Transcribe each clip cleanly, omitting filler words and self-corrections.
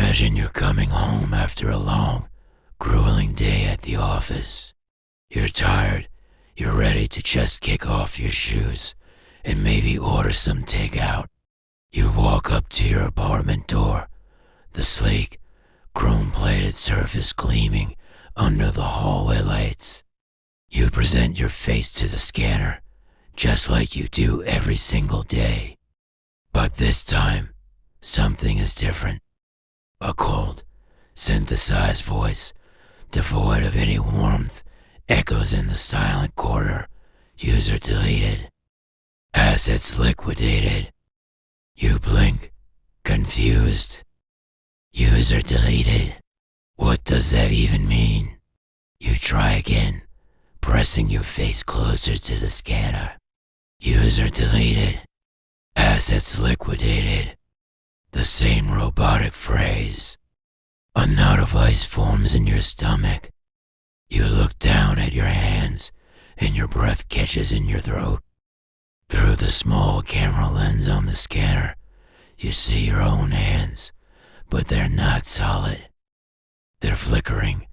Imagine you're coming home after a long, grueling day at the office. You're tired, you're ready to just kick off your shoes and maybe order some takeout. You walk up to your apartment door, the sleek, chrome-plated surface gleaming under the hallway lights. You present your face to the scanner, just like you do every single day. But this time, something is different. A cold, synthesized voice, devoid of any warmth, echoes in the silent corridor. User deleted. Assets liquidated. You blink, confused. User deleted. What does that even mean? You try again, pressing your face closer to the scanner. User deleted. Assets liquidated. The same robotic phrase. A knot of ice forms in your stomach. You look down at your hands and your breath catches in your throat. Through the small camera lens on the scanner, you see your own hands, but they're not solid. They're flickering,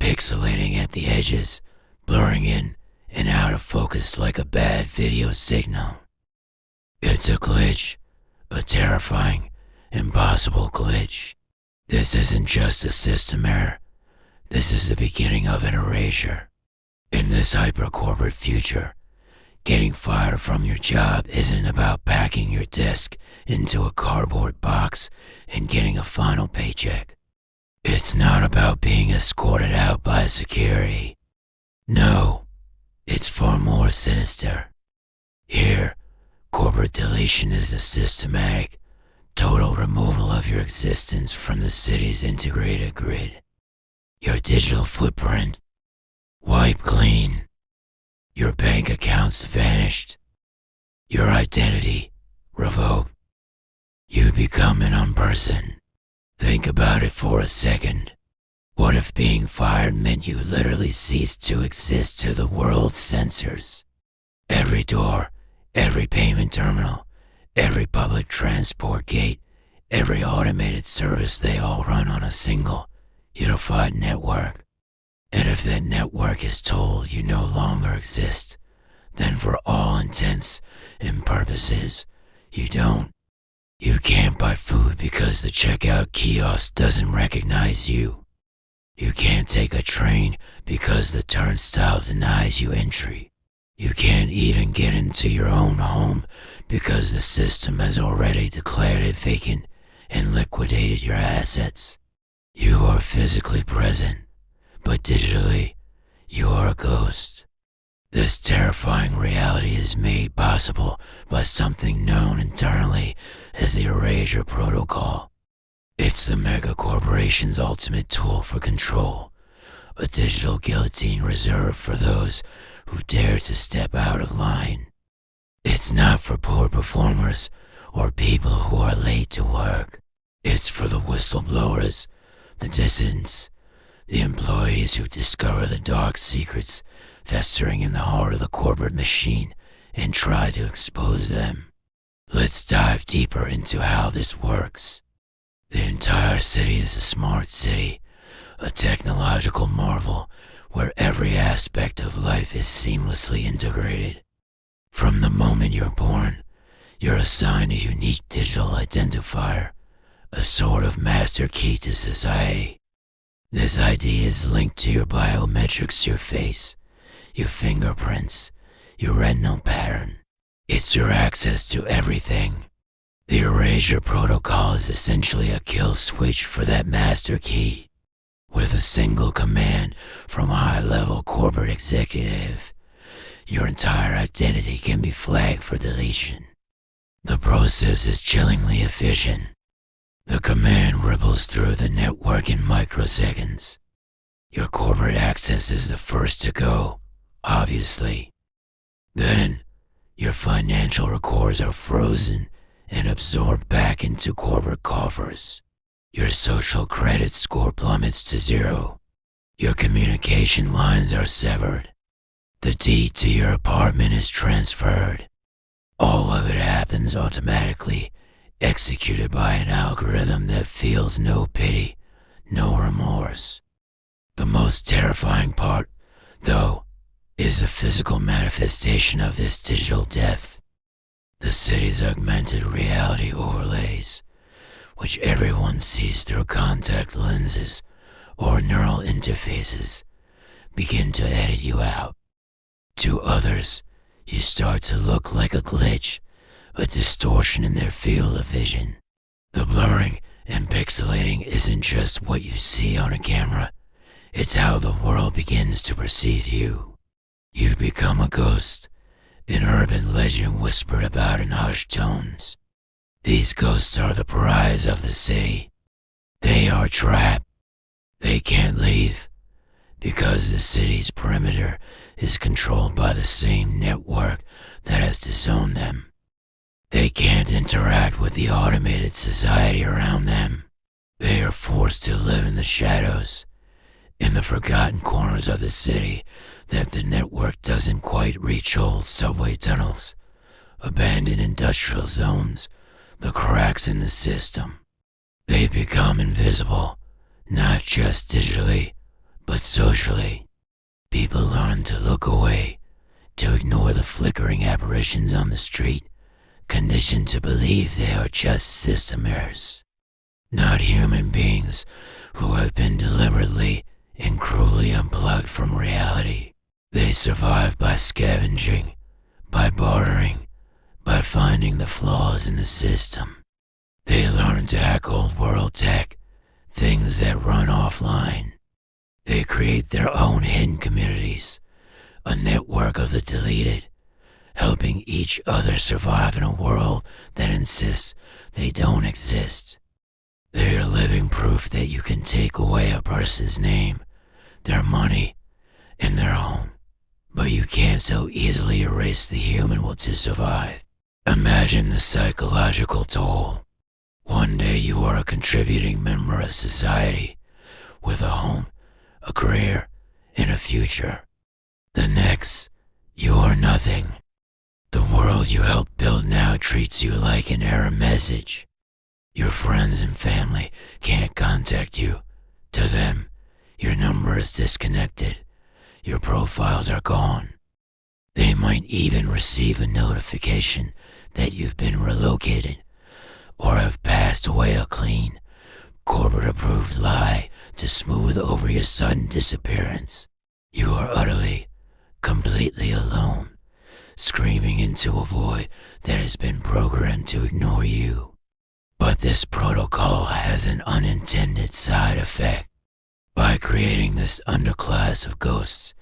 pixelating at the edges, blurring in and out of focus like a bad video signal. It's a glitch, a terrifying, impossible glitch. This isn't just a system error. This is the beginning of an erasure. In this hyper-corporate future, getting fired from your job isn't about packing your desk into a cardboard box and getting a final paycheck. It's not about being escorted out by security. No, it's far more sinister. Here, corporate deletion is the systematic, total removal of your existence from the city's integrated grid. Your digital footprint, wiped clean. Your bank accounts vanished. Your identity, revoked. You become an unperson. Think about it for a second. What if being fired meant you literally ceased to exist to the world's sensors? Every door, every payment terminal, every public transport gate, every automated service, they all run on a single, unified network. And if that network is told you no longer exist, then for all intents and purposes, you don't. You can't buy food because the checkout kiosk doesn't recognize you. You can't take a train because the turnstile denies you entry. You can't even get into your own home because the system has already declared it vacant and liquidated your assets. You are physically present, but digitally, you are a ghost. This terrifying reality is made possible by something known internally as the Erasure Protocol. It's the megacorporation's ultimate tool for control, a digital guillotine reserved for those who dare to step out of line. It's not for poor performers or people who are late to work. It's for the whistleblowers, the dissidents, the employees who discover the dark secrets festering in the heart of the corporate machine and try to expose them. Let's dive deeper into how this works. The entire city is a smart city, a technological marvel where every aspect of life is seamlessly integrated. From the moment you're born, you're assigned a unique digital identifier, a sort of master key to society. This ID is linked to your biometrics, your face, your fingerprints, your retinal pattern. It's your access to everything. The Erasure Protocol is essentially a kill switch for that master key. With a single command from a high-level corporate executive, your entire identity can be flagged for deletion. The process is chillingly efficient. The command ripples through the network in microseconds. Your corporate access is the first to go, obviously. Then, your financial records are frozen and absorbed back into corporate coffers. Your social credit score plummets to zero. Your communication lines are severed. The deed to your apartment is transferred. All of it happens automatically executed by an algorithm that feels no pity, no remorse. The most terrifying part, though, is the physical manifestation of this digital death. The city's augmented reality overlays, which everyone sees through contact lenses or neural interfaces, begin to edit you out. To others, you start to look like a glitch, a distortion in their field of vision. The blurring and pixelating isn't just what you see on a camera, it's how the world begins to perceive you. You become a ghost, an urban legend whispered about in hushed tones. These ghosts are the pariahs of the city. They are trapped. They can't leave, because the city's perimeter is controlled by the same network that has disowned them. They can't interact with the automated society around them. They are forced to live in the shadows, in the forgotten corners of the city that the network doesn't quite reach. Old subway tunnels, abandoned industrial zones, the cracks in the system. They become invisible, not just digitally, but socially. People learn to look away, to ignore the flickering apparitions on the street, conditioned to believe they are just system errors, not human beings who have been deliberately and cruelly unplugged from reality. They survive by scavenging, by bartering, by finding the flaws in the system. They learn to hack old world tech, things that run offline. They create their own hidden communities, a network of the deleted, helping each other survive in a world that insists they don't exist. They are living proof that you can take away a person's name, their money, and their home, but you can't so easily erase the human will to survive. Imagine the psychological toll. One day you are a contributing member of society, with a home, a career, and a future. The next, you are nothing. The world you helped build now treats you like an error message. Your friends and family can't contact you. To them, your number is disconnected. Your profiles are gone. They might even receive a notification that you've been relocated or have passed away a clean, corporate-approved lie to smooth over your sudden disappearance. You are utterly, completely alone, screaming into a void that has been programmed to ignore you. But this protocol has an unintended side effect. By creating this underclass of ghosts,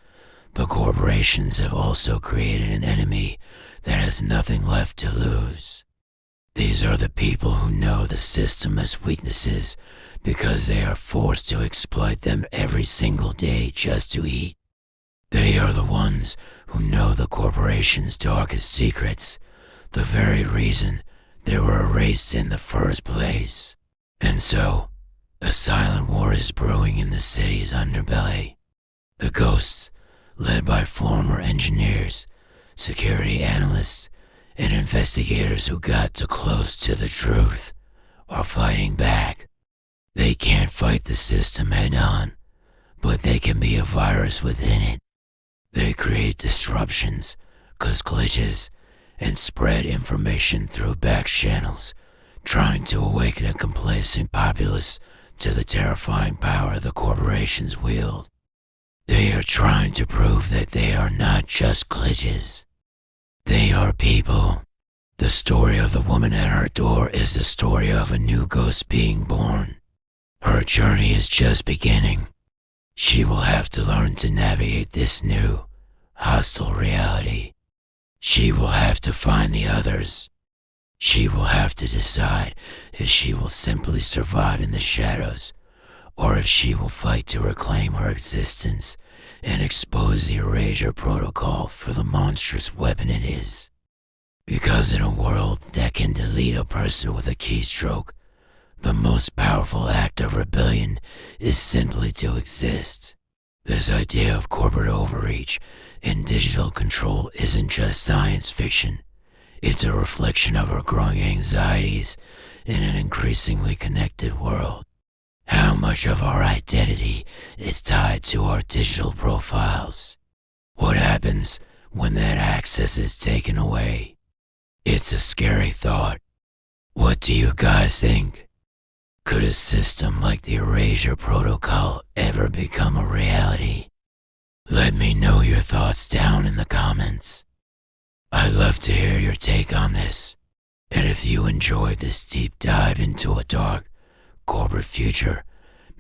the corporations have also created an enemy that has nothing left to lose. These are the people who know the system has weaknesses because they are forced to exploit them every single day just to eat. They are the ones who know the corporation's darkest secrets, the very reason they were erased in the first place. And so, a silent war is brewing in the city's underbelly. The ghosts, led by former engineers, security analysts, and investigators who got too close to the truth, are fighting back. They can't fight the system head-on, but they can be a virus within it. They create disruptions, cause glitches, and spread information through back channels, trying to awaken a complacent populace to the terrifying power the corporations wield. They are trying to prove that they are not just glitches. They are people. The story of the woman at our door is the story of a new ghost being born. Her journey is just beginning. She will have to learn to navigate this new, hostile reality. She will have to find the others. She will have to decide if she will simply survive in the shadows, or if she will fight to reclaim her existence and expose the Erasure Protocol for the monstrous weapon it is. Because in a world that can delete a person with a keystroke, the most powerful act of rebellion is simply to exist. This idea of corporate overreach and digital control isn't just science fiction. It's a reflection of our growing anxieties in an increasingly connected world? How much of our identity is tied to our digital profiles? What happens when that access is taken away? It's a scary thought. What do you guys think? Could a system like the Erasure Protocol ever become a reality? Let me know your thoughts down in the comments. I'd love to hear your take on this. And if you enjoyed this deep dive into a dark corporate future,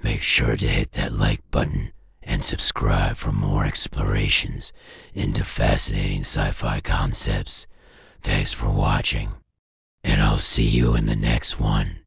make sure to hit that like button and subscribe for more explorations into fascinating sci-fi concepts. Thanks for watching, and I'll see you in the next one.